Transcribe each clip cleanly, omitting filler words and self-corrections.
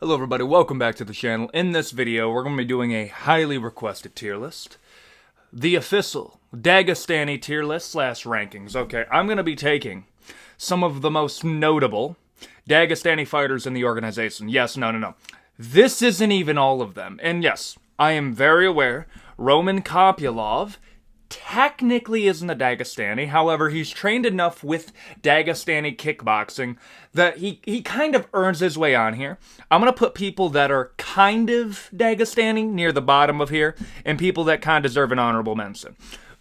Hello everybody, welcome back to the channel. In this video, we're going to be doing a highly requested tier list. The official Dagestani tier list / rankings. Okay, I'm going to be taking some of the most notable Dagestani fighters in the organization. Yes, no. This isn't even all of them. And yes, I am very aware Roman Kopylov technically isn't a Dagestani. However, he's trained enough with Dagestani kickboxing that he kind of earns his way on here. I'm going to put people that are kind of Dagestani near the bottom of here, and people that kind of deserve an honorable mention.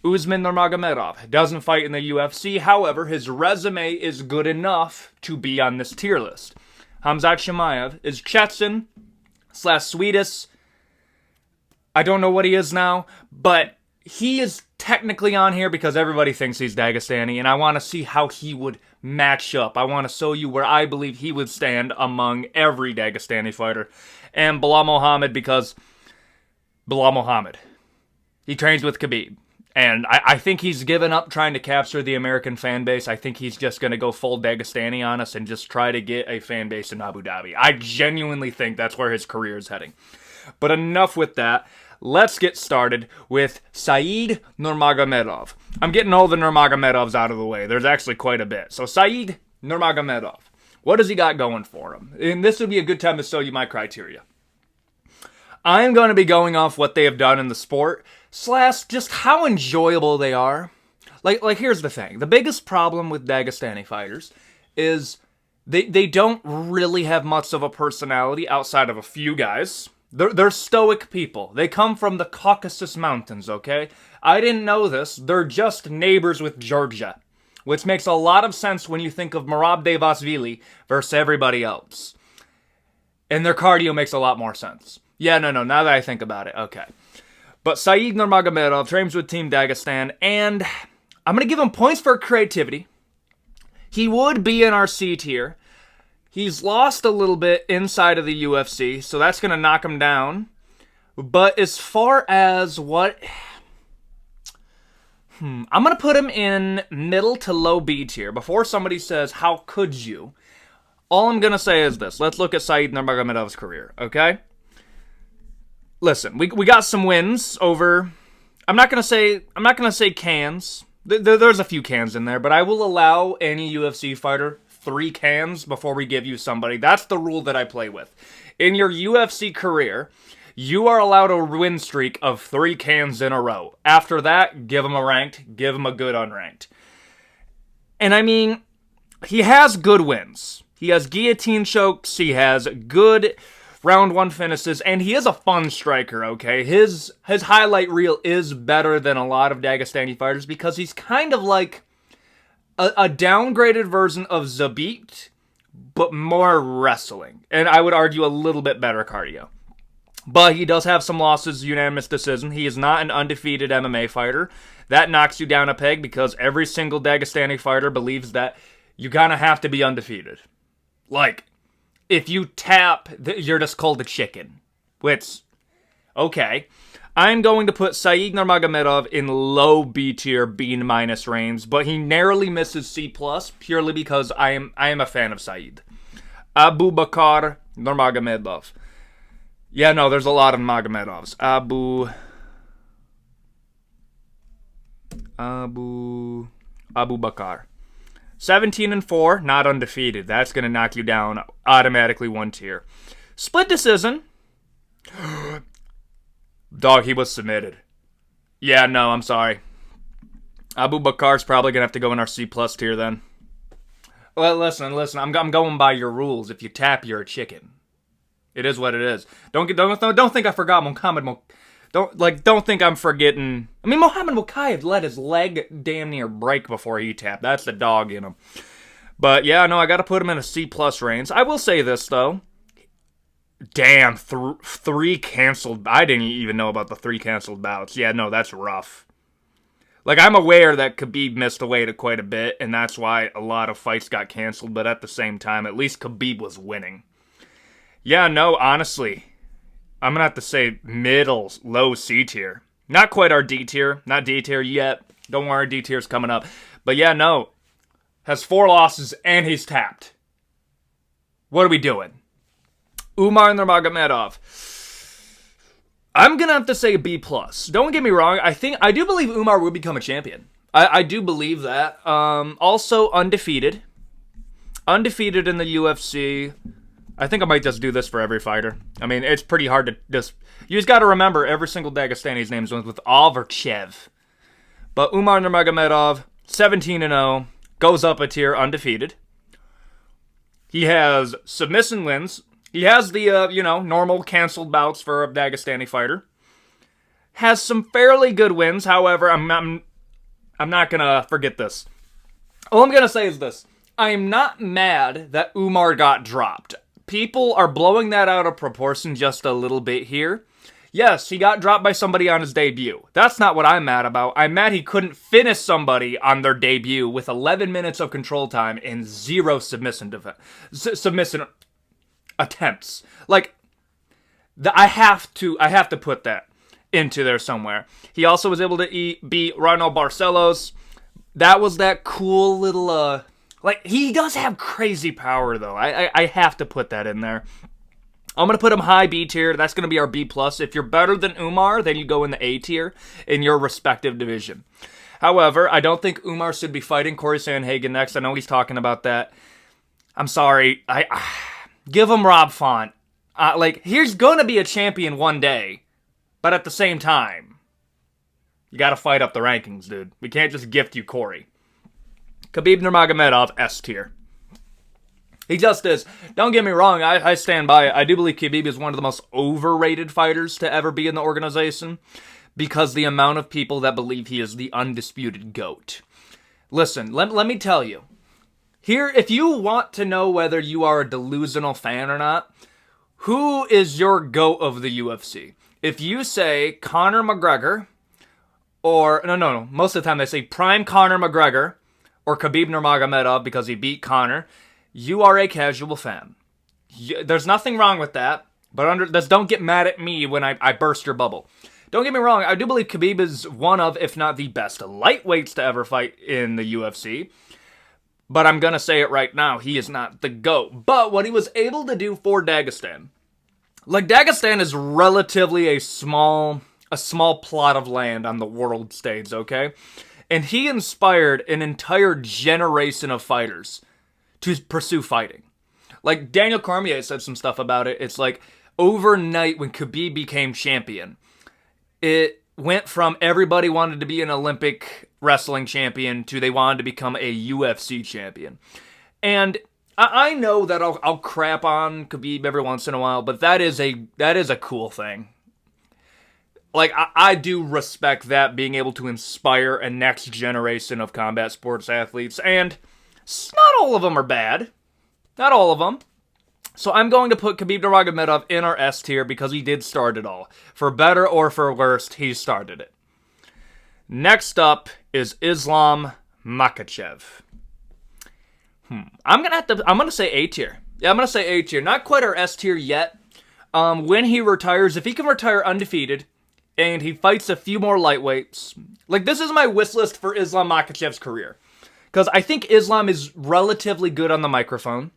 Usman Nurmagomedov doesn't fight in the UFC. However, his resume is good enough to be on this tier list. Khamzat Chimaev is Chechen / Swedish. I don't know what he is now, but he is technically on here because everybody thinks he's Dagestani, and I want to see how he would match up. I want to show you where I believe he would stand among every Dagestani fighter. And Bilal Muhammad, because Bilal Muhammad, he trains with Khabib. And I think he's given up trying to capture the American fan base. I think he's just going to go full Dagestani on us and just try to get a fan base in Abu Dhabi. I genuinely think that's where his career is heading. But enough with that. Let's get started with Said Nurmagomedov. I'm getting all the Nurmagomedovs out of the way. There's actually quite a bit. So Said Nurmagomedov, what does he got going for him? And this would be a good time to show you my criteria. I'm going to be going off what they have done in the sport, / just how enjoyable they are. Like here's the thing. The biggest problem with Dagestani fighters is they don't really have much of a personality outside of a few guys. They're stoic people. They come from the Caucasus Mountains, okay? I didn't know this. They're just neighbors with Georgia, which makes a lot of sense when you think of Merab Dvalishvili versus everybody else. And their cardio makes a lot more sense. Yeah, no, now that I think about it, okay. But Said Nurmagomedov trains with Team Dagestan, and I'm going to give him points for creativity. He would be in our C tier. He's lost a little bit inside of the UFC, so that's going to knock him down. But as far as what... I'm going to put him in middle to low B tier. Before somebody says, how could you? All I'm going to say is this. Let's look at Said Nurmagomedov's career, okay? Listen, we got some wins over... I'm not going to say cans. There's a few cans in there, but I will allow any UFC fighter 3 cans before we give you somebody. That's the rule that I play with. In your UFC career, you are allowed a win streak of 3 cans in a row. After that, give him a ranked, give him a good unranked. And I mean, he has good wins. He has guillotine chokes, he has good round 1 finishes, and he is a fun striker, okay? His highlight reel is better than a lot of Dagestani fighters because he's kind of like a downgraded version of Zabit, but more wrestling. And I would argue a little bit better cardio. But he does have some losses, unanimous decision. He is not an undefeated MMA fighter. That knocks you down a peg because every single Dagestani fighter believes that you kind of have to be undefeated. Like, if you tap, you're just called a chicken. Which, okay. I'm going to put Said Nurmagomedov in low B tier, B- range, but he narrowly misses C+, purely because I am a fan of Said. Abu Bakar Nurmagomedov. Yeah, no, there's a lot of Magomedovs. Abu Bakar. 17-4, not undefeated. That's going to knock you down automatically 1 tier. Split decision. Dog, he was submitted. Yeah, no, I'm sorry. Abu Bakar's probably going to have to go in our C+ tier then. Well, listen, I'm going by your rules. If you tap, you're a chicken. It is what it is. Don't think I forgot Muhammad. Don't think I'm forgetting. I mean, Muhammad Mokaev let his leg damn near break before he tapped. That's the dog in him. But yeah, no, I got to put him in a C+ range. I will say this though. Damn, 3 canceled. I didn't even know about the 3 canceled bouts. Yeah, no, that's rough. Like, I'm aware that Khabib missed away to quite a bit, and that's why a lot of fights got canceled, but at the same time, at least Khabib was winning. Yeah, no, honestly, I'm going to have to say middle, low C tier. Not quite our D tier. Not D tier yet. Don't worry, D tier's coming up. But yeah, no. Has 4 losses, and he's tapped. What are we doing? Umar Nurmagomedov. I'm going to have to say B+. Don't get me wrong. I do believe Umar will become a champion. I do believe that. Also undefeated. Undefeated in the UFC. I think I might just do this for every fighter. I mean, it's pretty hard to just... You just got to remember every single Dagestani's name is with Alverchev. But Umar Nurmagomedov, 17-0, goes up a tier undefeated. He has submission wins. He has the, normal canceled bouts for a Dagestani fighter. Has some fairly good wins. However, I'm not going to forget this. All I'm going to say is this. I am not mad that Umar got dropped. People are blowing that out of proportion just a little bit here. Yes, he got dropped by somebody on his debut. That's not what I'm mad about. I'm mad he couldn't finish somebody on their debut with 11 minutes of control time and 0 submission attempts. Like, I have to put that into there somewhere. He also was able to beat Ronald Barcelos. That was that cool little, he does have crazy power, though. I have to put that in there. I'm going to put him high B tier. That's going to be our B+. If you're better than Umar, then you go in the A tier in your respective division. However, I don't think Umar should be fighting Corey Sandhagen next. I know he's talking about that. I'm sorry. Give him Rob Font. He's going to be a champion one day. But at the same time, you got to fight up the rankings, dude. We can't just gift you Corey. Khabib Nurmagomedov, S tier. He just is. Don't get me wrong, I stand by it. I do believe Khabib is one of the most overrated fighters to ever be in the organization because the amount of people that believe he is the undisputed GOAT. Listen, let me tell you. Here, if you want to know whether you are a delusional fan or not, who is your GOAT of the UFC? If you say Conor McGregor, or, no, most of the time they say prime Conor McGregor, or Khabib Nurmagomedov because he beat Conor, you are a casual fan. There's nothing wrong with that, but don't get mad at me when I burst your bubble. Don't get me wrong, I do believe Khabib is one of, if not the best lightweights to ever fight in the UFC. But I'm going to say it right now, he is not the GOAT. But what he was able to do for Dagestan, Dagestan is relatively a small plot of land on the world stage, okay? And he inspired an entire generation of fighters to pursue fighting. Daniel Cormier said some stuff about it. It's overnight when Khabib became champion, it went from everybody wanted to be an Olympic wrestling champion to they wanted to become a UFC champion. And I know that I'll crap on Khabib every once in a while, but that is a cool thing. I do respect that, being able to inspire a next generation of combat sports athletes, and not all of them are bad. Not all of them. So I'm going to put Khabib Nurmagomedov in our S tier because he did start it all. For better or for worse, he started it. Next up is Islam Makhachev. I'm gonna say A tier. Yeah, I'm gonna say A tier. Not quite our S tier yet. When he retires, if he can retire undefeated, and he fights a few more lightweights, this is my wish list for Islam Makhachev's career. Because I think Islam is relatively good on the microphone.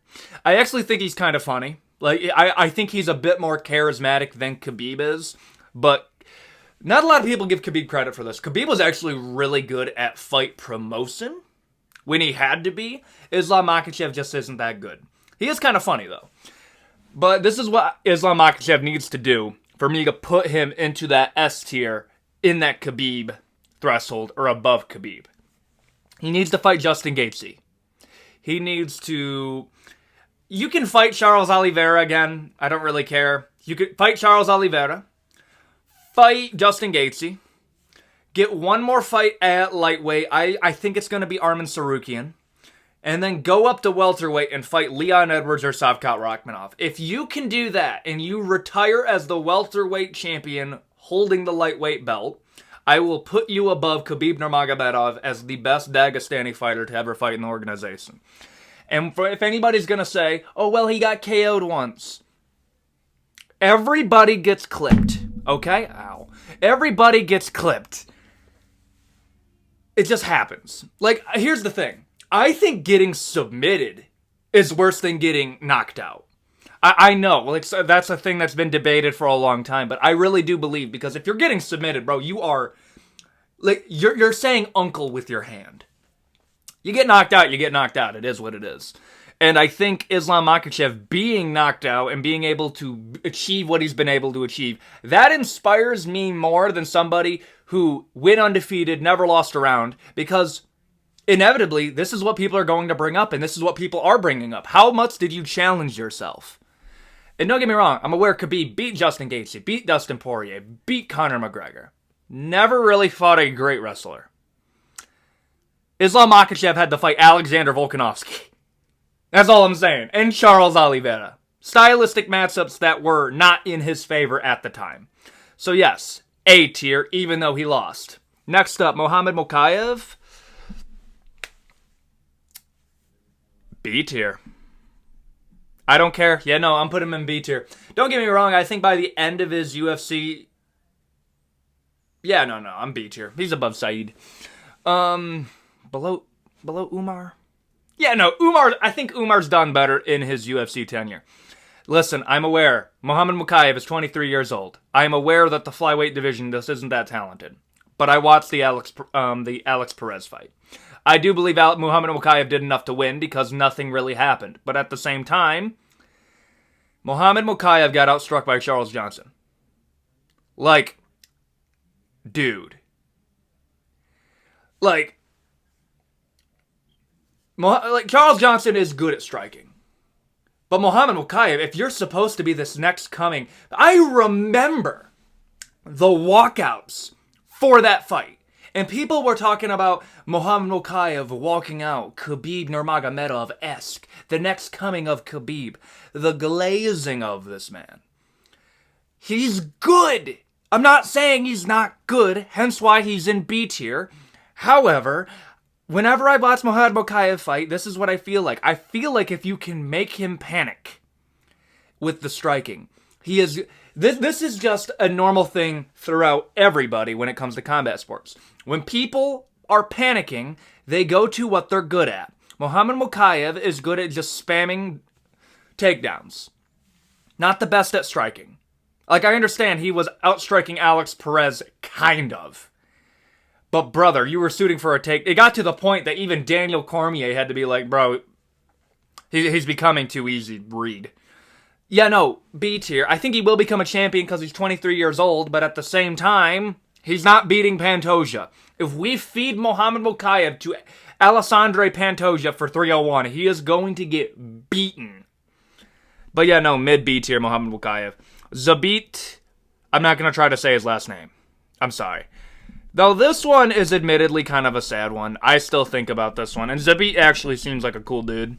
I actually think he's kind of funny. I think he's a bit more charismatic than Khabib is. But not a lot of people give Khabib credit for this. Khabib was actually really good at fight promotion when he had to be. Islam Makhachev just isn't that good. He is kind of funny, though. But this is what Islam Makhachev needs to do for me to put him into that S tier in that Khabib threshold or above Khabib. He needs to fight Justin Gaethje. He needs to... You can fight Charles Oliveira again. I don't really care. You could fight Charles Oliveira. Fight Justin Gaethje. Get one more fight at lightweight. I think it's going to be Arman Sarukian. And then go up to welterweight and fight Leon Edwards or Shavkat Rakhmonov. If you can do that and you retire as the welterweight champion holding the lightweight belt, I will put you above Khabib Nurmagomedov as the best Dagestani fighter to ever fight in the organization. And if anybody's going to say, oh, well, he got KO'd once. Everybody gets clipped, okay? Ow. Everybody gets clipped. It just happens. Here's the thing. I think getting submitted is worse than getting knocked out. I know. Like, that's a thing that's been debated for a long time, but I really do believe, because if you're getting submitted, bro, you are, like, you're saying uncle with your hand. You get knocked out, you get knocked out. It is what it is. And I think Islam Makhachev being knocked out and being able to achieve what he's been able to achieve, that inspires me more than somebody who went undefeated, never lost a round, because inevitably, this is what people are going to bring up, and this is what people are bringing up. How much did you challenge yourself? And don't get me wrong, I'm aware Khabib beat Justin Gaethje, beat Dustin Poirier, beat Conor McGregor. Never really fought a great wrestler. Islam Makhachev had to fight Alexander Volkanovski. That's all I'm saying. And Charles Oliveira. Stylistic matchups that were not in his favor at the time. So yes, A tier, even though he lost. Next up, Muhammad Mokaev. B tier. I don't care. Yeah, no, I'm putting him in B tier. Don't get me wrong, I think by the end of his UFC... Yeah, no, I'm B tier. He's above Saeed. Below Umar? Yeah, no, I think Umar's done better in his UFC tenure. Listen, I'm aware. Muhammad Mokaev is 23 years old. I'm aware that the flyweight division just isn't that talented. But I watched the Alex Perez fight. I do believe Muhammad Mokaev did enough to win because nothing really happened. But at the same time, Muhammad Mokaev got outstruck by Charles Johnson. Like, dude. Like, Charles Johnson is good at striking. But Muhammad Mokaev, if you're supposed to be this next coming... I remember the walkouts for that fight. And people were talking about Muhammad Mokaev walking out, Khabib Nurmagomedov-esque, the next coming of Khabib. The glazing of this man. He's good. I'm not saying he's not good, hence why he's in B tier. However, whenever I watch Muhammad Mokaev fight, this is what I feel like. I feel like if you can make him panic with the striking, he is... This is just a normal thing throughout everybody when it comes to combat sports. When people are panicking, they go to what they're good at. Muhammad Mokaev is good at just spamming takedowns. Not the best at striking. Like, I understand he was outstriking Alex Perez, kind of. But, brother, you were shooting for a take. It got to the point that even Daniel Cormier had to be like, bro, he's becoming too easy to read. Yeah, no, B tier. I think he will become a champion because he's 23 years old, but at the same time, he's not beating Pantoja. If we feed Muhammad Mokaev to Alessandro Pantoja for 301, he is going to get beaten. But yeah, no, mid B tier, Muhammad Mokaev. Zabit, I'm not going to try to say his last name. I'm sorry. Though this one is admittedly kind of a sad one. I still think about this one. And Zabit actually seems like a cool dude.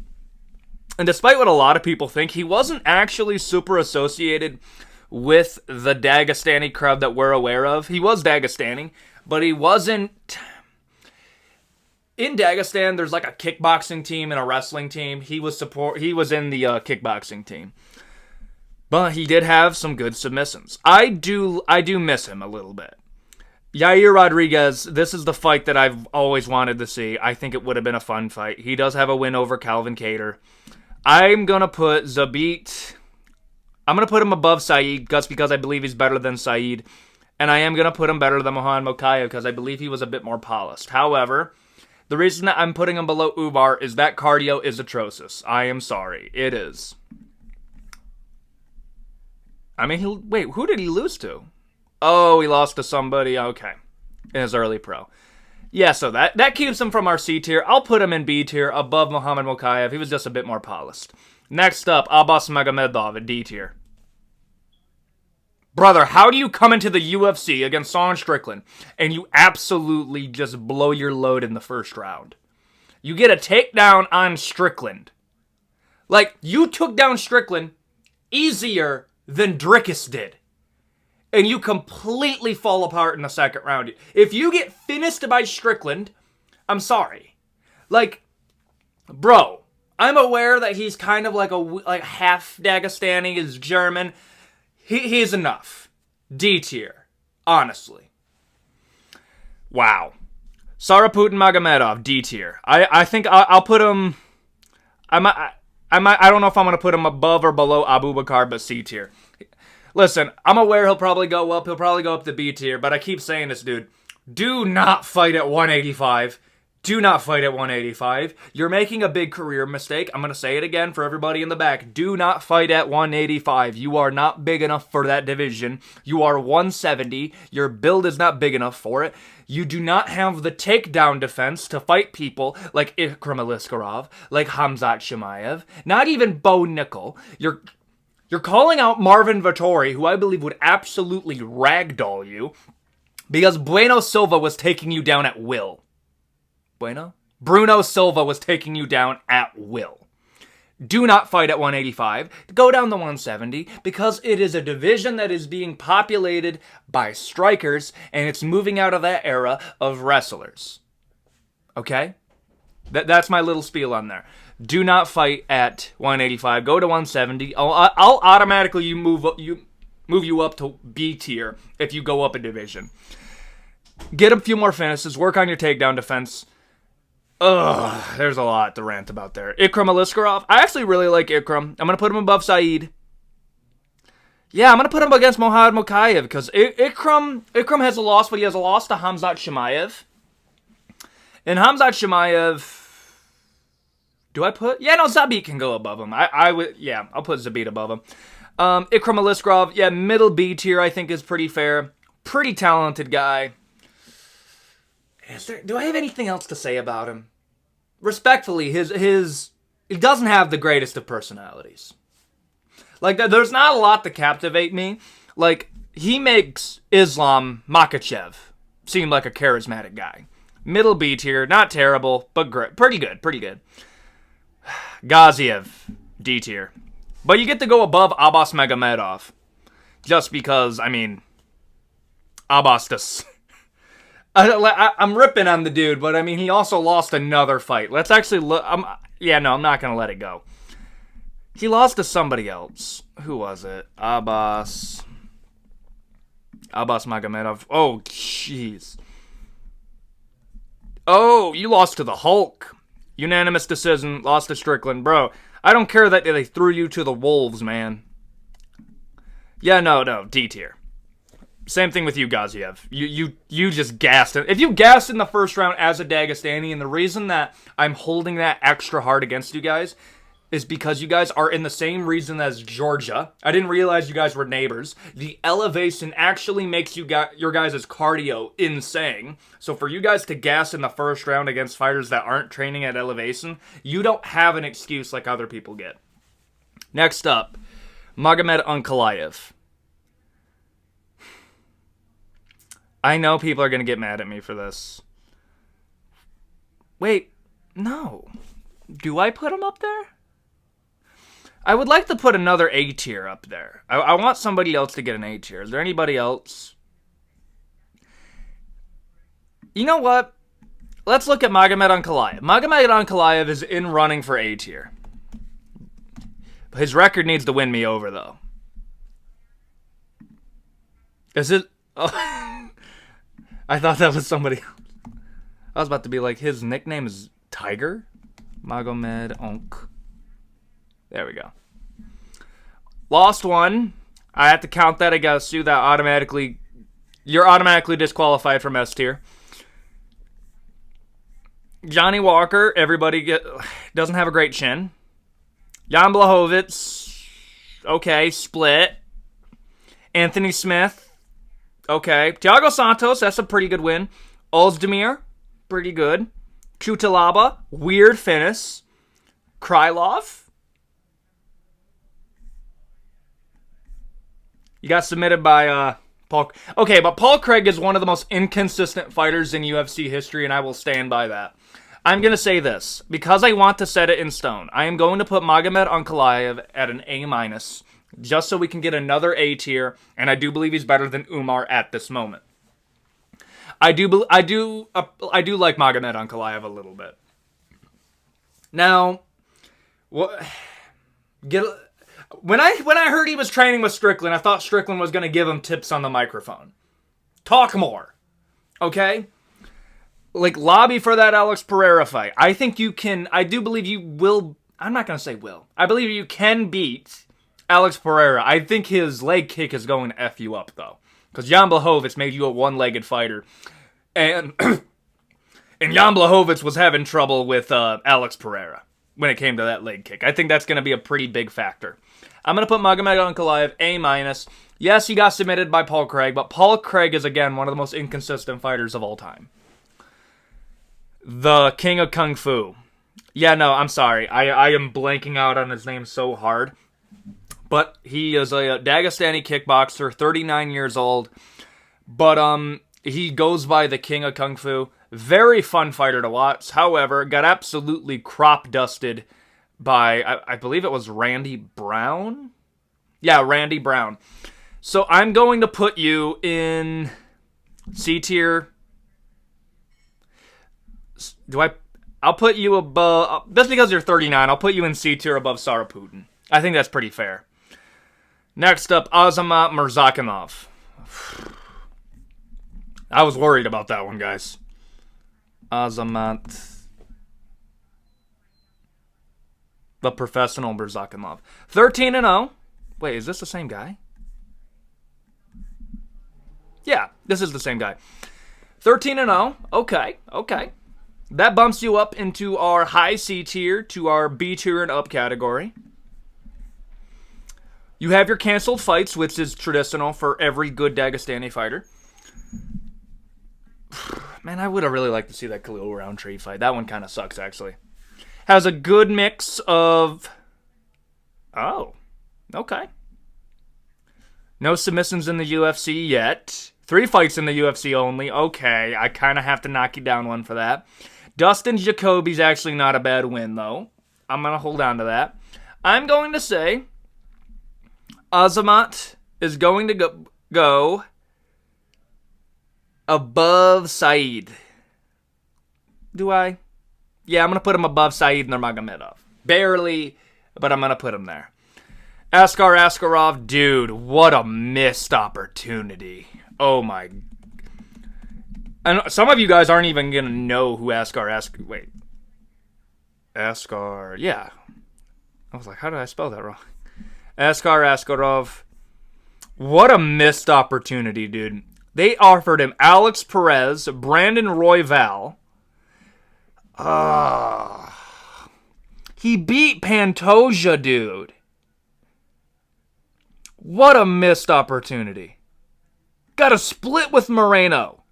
And despite what a lot of people think, he wasn't actually super associated with the Dagestani crowd that we're aware of. He was Dagestani, but he wasn't... In Dagestan, there's like a kickboxing team and a wrestling team. He was in the kickboxing team. But he did have some good submissions. I do miss him a little bit. Yair Rodriguez, this is the fight that I've always wanted to see. I think it would have been a fun fight. He does have a win over Calvin Kattar. I'm going to put Zabit... I'm going to put him above Saeed just because I believe he's better than Saeed. And I am going to put him better than Muhammad Mokaev because I believe he was a bit more polished. However, the reason that I'm putting him below Umar is that cardio is atrocious. I am sorry. It is. I mean, wait, who did he lose to? Oh, he lost to somebody. Okay. In his early pro. Yeah, so that keeps him from our C tier. I'll put him in B tier above Muhammad Mokaev. He was just a bit more polished. Next up, Abbas Magomedov at D tier. Brother, how do you come into the UFC against Sean Strickland and you absolutely just blow your load in the first round? You get a takedown on Strickland. Like, you took down Strickland easier than Drickus did. And you completely fall apart in the second round. If you get finished by Strickland, I'm sorry. Like, bro, I'm aware that he's kind of like half Dagestani, is German. He's enough. D tier. Honestly. Wow. Saraputin Magomedov, D tier. I think I'll put him... I I don't know if I'm going to put him above or below Abubakar, but C tier. Listen, I'm aware he'll probably go up. He'll probably go up to B tier, but I keep saying this, dude. Do not fight at 185. Do not fight at 185. You're making a big career mistake. I'm going to say it again for everybody in the back. Do not fight at 185. You are not big enough for that division. You are 170. Your build is not big enough for it. You do not have the takedown defense to fight people like Ikram Aliskerov, like Hamzat Chimaev, not even Bo Nickel. You're calling out Marvin Vettori, who I believe would absolutely ragdoll you, because Bueno Silva was taking you down at will. Bruno Silva was taking you down at will. Do not fight at 185. Go down to 170 because it is a division that is being populated by strikers and it's moving out of that era of wrestlers. Okay? That's my little spiel on there. Do not fight at 185. Go to 170. I'll automatically move you up to B tier if you go up a division. Get a few more finishes. Work on your takedown defense. Ugh, there's a lot to rant about there. Ikram Aliskerov. I actually really like Ikram. I'm going to put him above Saeed. Yeah, I'm going to put him against Mohad Mokayev because Ikram has a loss, but he has a loss to Hamzat Chimaev. And Hamzat Chimaev... Do I put... Yeah, no, Zabit can go above him. I'll put Zabit above him. Ikram Aliskerov, yeah, middle B tier I think is pretty fair. Pretty talented guy. Do I have anything else to say about him? Respectfully, he doesn't have the greatest of personalities. Like, there's not a lot to captivate me. Like, he makes Islam Makhachev seem like a charismatic guy. Middle B tier, not terrible, but great. Pretty good. Gaziev, D tier. But you get to go above Abbas Magomedov. Just because, I mean, Abbas just... I'm ripping on the dude, but I mean, he also lost another fight. Let's actually look. I'm not going to let it go. He lost to somebody else. Who was it? Abbas Magomedov. Oh, jeez. Oh, you lost to the Hulk. Unanimous decision. Lost to Strickland. Bro, I don't care that they threw you to the wolves, man. Yeah, no. D tier. Same thing with you, Gaziev. You just gassed it. If you gassed in the first round as a Dagestani, and the reason that I'm holding that extra hard against you guys is because you guys are in the same region as Georgia. I didn't realize you guys were neighbors. The elevation actually makes your guys' cardio insane. So for you guys to gas in the first round against fighters that aren't training at elevation, you don't have an excuse like other people get. Next up, Magomed Ankalaev. I know people are going to get mad at me for this. Wait, no. Do I put him up there? I would like to put another A tier up there. I want somebody else to get an A tier. Is there anybody else? You know what? Let's look at Magomed Ankalaev. Magomed Ankalaev is in running for A tier. His record needs to win me over, though. Is it... Oh... I thought that was somebody else. I was about to be like, his nickname is Tiger? Magomed Onk. There we go. Lost one. I have to count that against you. That automatically... You're automatically disqualified from S tier. Johnny Walker, doesn't have a great chin. Jan Blachowicz, okay, split. Anthony Smith, okay. Thiago Santos, that's a pretty good win. Ozdemir, pretty good. Kutalaba, weird finish. Krylov. You got submitted by Paul. Okay, but Paul Craig is one of the most inconsistent fighters in UFC history, and I will stand by that. I'm going to say this. Because I want to set it in stone, I am going to put Magomed Ankalaev at an A-, just so we can get another A tier, and I do believe he's better than Umar at this moment. I do like Magomed Ankalaev a little bit. Now, when I heard he was training with Strickland, I thought Strickland was going to give him tips on the microphone. Talk more, okay? Like, lobby for that Alex Pereira fight. I think you can. I do believe you will. I'm not going to say will. I believe you can beat Alex Pereira. I think his leg kick is going to F you up, though. Because Jan Blachowicz made you a one-legged fighter. And Jan Blachowicz was having trouble with Alex Pereira when it came to that leg kick. I think that's going to be a pretty big factor. I'm going to put Magomed Ankalaev A-. Yes, he got submitted by Paul Craig, but Paul Craig is, again, one of the most inconsistent fighters of all time. The King of Kung Fu. Yeah, no, I'm sorry. I am blanking out on his name so hard. But he is a Dagestani kickboxer, 39 years old. But he goes by the King of Kung Fu. Very fun fighter to watch. However, got absolutely crop dusted by, I believe it was Randy Brown? Yeah, Randy Brown. So I'm going to put you in C tier. I'll put you above, just because you're 39, I'll put you in C tier above Saraputin. I think that's pretty fair. Next up, Azamat Murzakanov. I was worried about that one, guys. Azamat, the professional Murzakanov. 13-0. Wait, is this the same guy? Yeah, this is the same guy. 13-0. Okay. That bumps you up into our high C tier to our B tier and up category. You have your canceled fights, which is traditional for every good Dagestani fighter. Man, I would have really liked to see that Khalil Roundtree fight. That one kind of sucks, actually. Has a good mix of... Oh, okay. No submissions in the UFC yet. 3 fights in the UFC only. Okay, I kind of have to knock you down one for that. Dustin Jacoby's actually not a bad win, though. I'm going to hold on to that. I'm going to say Azamat is going to go above Said. Do I? Yeah, I'm going to put him above Said Nurmagomedov. Barely, but I'm going to put him there. Askar Askarov, dude, what a missed opportunity. Oh my. And some of you guys aren't even going to know who Askar, yeah. I was like, how did I spell that wrong? Askar Askarov. What a missed opportunity, dude. They offered him Alex Perez, Brandon Royval. He beat Pantoja, dude. What a missed opportunity. Got a split with Moreno.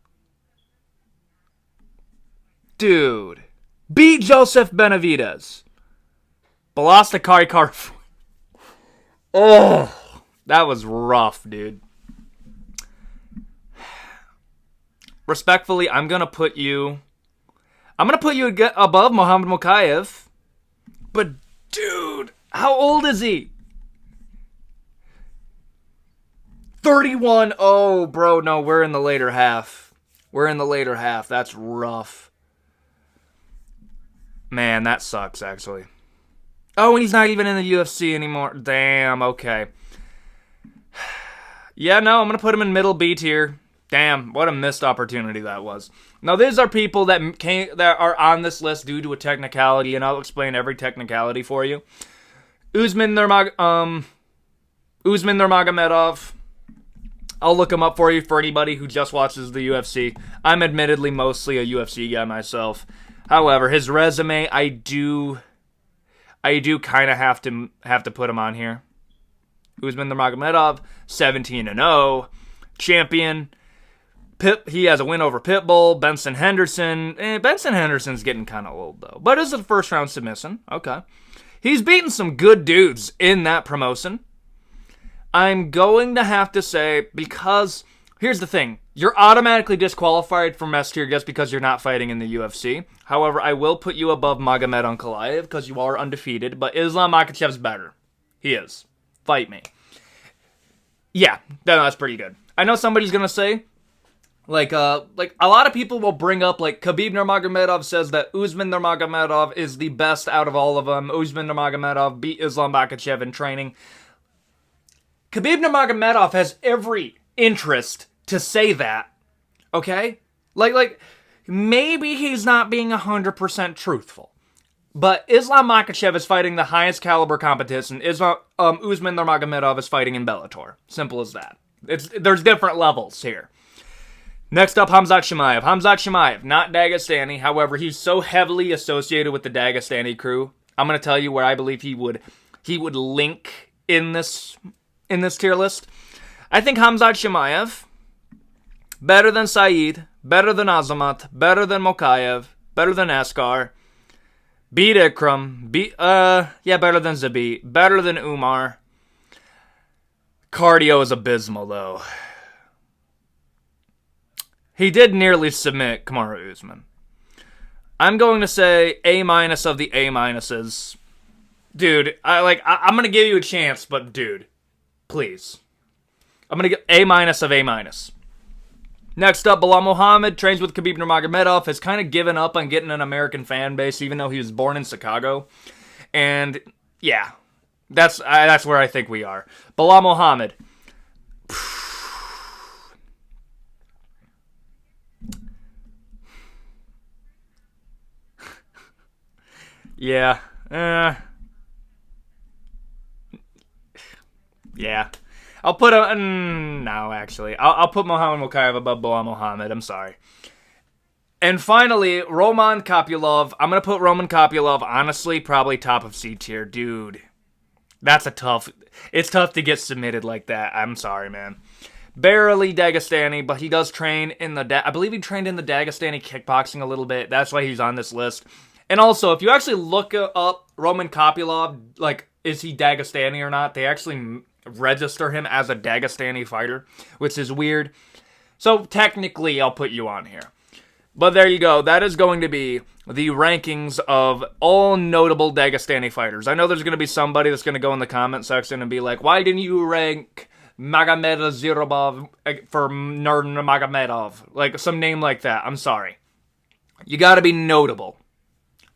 Dude. Beat Joseph Benavidez. But lost to Kai Karf. Oh, that was rough, dude. Respectfully, I'm going to put you above Muhammad Mokaev. But, dude, how old is he? 31. Oh, bro, no, we're in the later half. That's rough. Man, that sucks, actually. Oh, and he's not even in the UFC anymore. Damn, okay. Yeah, no, I'm going to put him in middle B tier. Damn, what a missed opportunity that was. Now, these are people that are on this list due to a technicality, and I'll explain every technicality for you. Usman Nurmagomedov. I'll look him up for you for anybody who just watches the UFC. I'm admittedly mostly a UFC guy myself. However, his resume, I do kind of have to put him on here. Usman Nurmagomedov, 17-0, champion. He has a win over Pitbull, Benson Henderson. Benson Henderson's getting kind of old, though. But it's a first-round submission. Okay. He's beaten some good dudes in that promotion. I'm going to have to say, because here's the thing. You're automatically disqualified from S tier just because you're not fighting in the UFC. However, I will put you above Magomed Ankalaev because you are undefeated. But Islam Makhachev's better. He is. Fight me. Yeah, that's pretty good. I know somebody's going to say, like a lot of people will bring up, like, Khabib Nurmagomedov says that Usman Nurmagomedov is the best out of all of them. Usman Nurmagomedov beat Islam Makhachev in training. Khabib Nurmagomedov has every interest to say that, okay? Like maybe he's not being 100% truthful. But Islam Makhachev is fighting the highest caliber competition. Usman Nurmagomedov is fighting in Bellator. Simple as that. There's different levels here. Next up, Khamzat Chimaev. Khamzat Chimaev, not Dagestani. However, he's so heavily associated with the Dagestani crew. I'm going to tell you where I believe he would link in this tier list. I think Khamzat Chimaev, better than Saeed, better than Azamat, better than Mokaev, better than Askar, beat Ikram, better than Zabit, better than Umar. Cardio is abysmal, though. He did nearly submit Kamaru Usman. I'm going to say A- of the A-minuses. Dude, I'm going to give you a chance, but dude, please. I'm going to get A- of A-. Next up, Bilal Muhammad trains with Khabib Nurmagomedov, has kind of given up on getting an American fan base, even though he was born in Chicago. And, yeah, that's where I think we are. Bilal Muhammad. Yeah. Yeah. I'll put no, actually. I'll put Mohammed Mokaev above Bilal Muhammad. I'm sorry. And finally, Roman Kopylov. I'm going to put Roman Kopylov, honestly, probably top of C tier. Dude, it's tough to get submitted like that. I'm sorry, man. Barely Dagestani, but he does train in I believe he trained in the Dagestani kickboxing a little bit. That's why he's on this list. And also, if you actually look up Roman Kopylov, like, is he Dagestani or not, they actually register him as a Dagestani fighter, which is weird. So, technically, I'll put you on here. But there you go. That is going to be the rankings of all notable Dagestani fighters. I know there's going to be somebody that's going to go in the comment section and be like, why didn't you rank Magomed Zirabov for Nurmagomedov? Like, some name like that. I'm sorry. You got to be notable.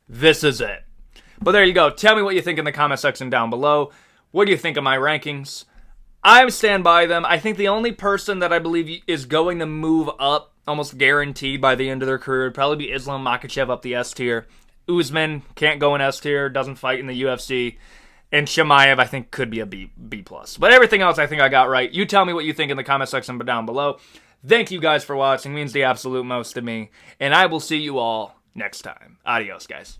This is it. But there you go. Tell me what you think in the comment section down below. What do you think of my rankings? I stand by them. I think the only person that I believe is going to move up, almost guaranteed by the end of their career, would probably be Islam Makhachev up the S tier. Usman can't go in S tier, doesn't fight in the UFC. And Chimaev, I think, could be a B+. But everything else I think I got right. You tell me what you think in the comment section down below. Thank you guys for watching. It means the absolute most to me. And I will see you all next time. Adios, guys.